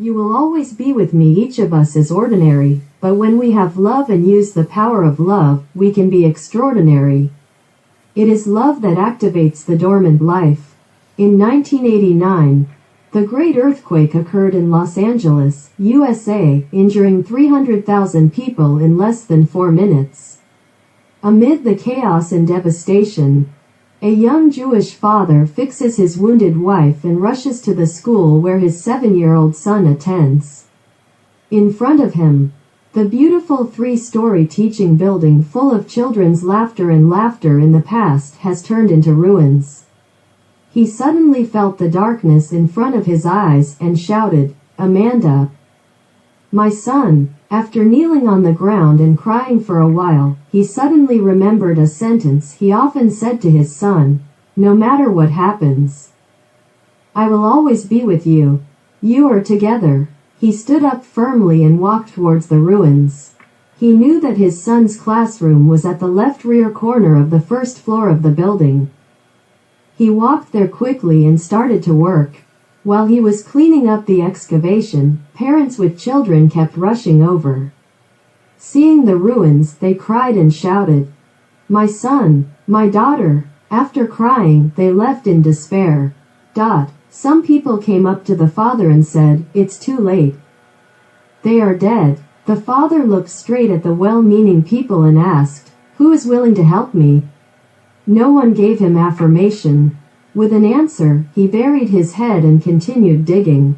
You will always be with me. Each of us is ordinary, but when we have love and use the power of love, we can be extraordinary. It is love that activates the dormant life. In 1989, the great earthquake occurred in Los Angeles, USA, injuring 300,000 people in less than 4 minutes. Amid the chaos and devastation, a young Jewish father fixes his wounded wife and rushes to the school where his 7-year-old son attends. In front of him, the beautiful 3-story teaching building full of children's laughter and laughter in the past has turned into ruins. He suddenly felt the darkness in front of his eyes and shouted, "Amanda, my son." After kneeling on the ground and crying for a while, he suddenly remembered a sentence he often said to his son, "No matter what happens, I will always be with you. You are together." He stood up firmly and walked towards the ruins. He knew that his son's classroom was at the left rear corner of the first floor of the building. He walked there quickly and started to work. While he was cleaning up the excavation, parents with children kept rushing over. Seeing the ruins, they cried and shouted, "My son, my daughter." After crying, they left in despair. Some people came up to the father and said, "It's too late. They are dead." The father looked straight at the well-meaning people and asked, "Who is willing to help me?" No one gave him affirmation. With an answer, he buried his head and continued digging.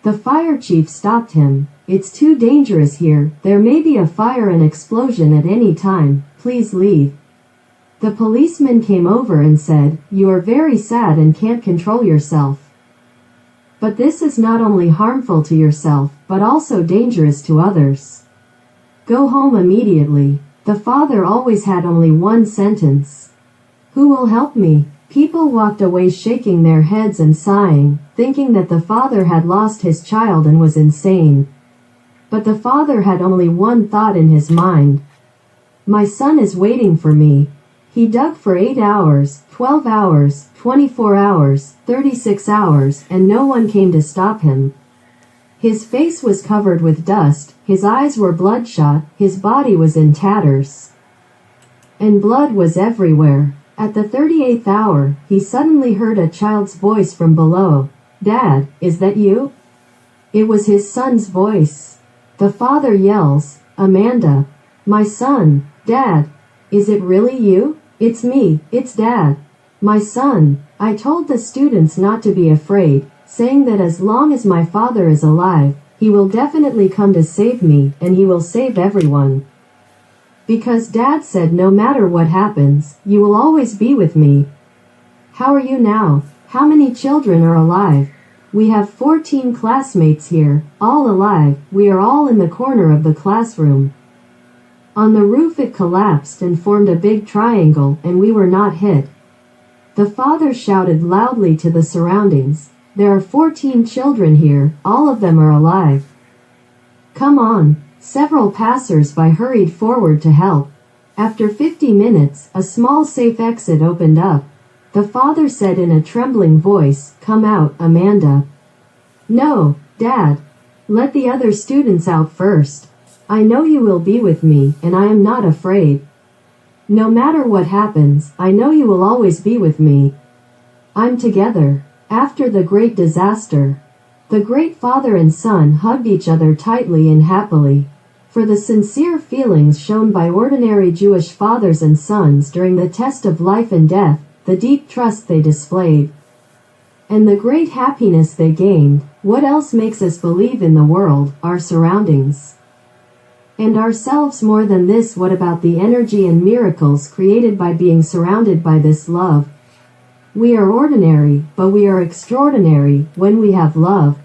The fire chief stopped him. "It's too dangerous here. There may be a fire and explosion at any time. Please leave." The policeman came over and said, "You are very sad and can't control yourself. But this is not only harmful to yourself, but also dangerous to others. Go home immediately." The father always had only one sentence: "Who will help me?" People walked away shaking their heads and sighing, thinking that the father had lost his child and was insane. But the father had only one thought in his mind: "My son is waiting for me." He dug for 8 hours, 12 hours, 24 hours, 36 hours, and no one came to stop him. His face was covered with dust, his eyes were bloodshot, his body was in tatters, and blood was everywhere. At the 38th hour, he suddenly heard a child's voice from below. "Dad, is that you?" It was his son's voice. The father yells, "Amanda, my son." "Dad, is it really you?" "It's me, it's Dad. My son." I told the students not to be afraid, saying that as long as my father is alive, he will definitely come to save me, and he will save everyone. Because Dad said no matter what happens, you will always be with me. How are you now? How many children are alive? We have 14 classmates here, all alive. We are all in the corner of the classroom. On the roof it collapsed and formed a big triangle, and we were not hit. The father shouted loudly to the surroundings, "There are 14 children here, all of them are alive. Come on." Several passers-by hurried forward to help. After 50 minutes, a small safe exit opened up. The father said in a trembling voice, "Come out, Amanda." "No, Dad. Let the other students out first. I know you will be with me, and I am not afraid. No matter what happens, I know you will always be with me. I'm together." After the great disaster, the great father and son hugged each other tightly and happily. For the sincere feelings shown by ordinary Jewish fathers and sons during the test of life and death, the deep trust they displayed, and the great happiness they gained. What else makes us believe in the world, our surroundings, and ourselves more than this? What about the energy and miracles created by being surrounded by this love? We are ordinary, but we are extraordinary when we have love.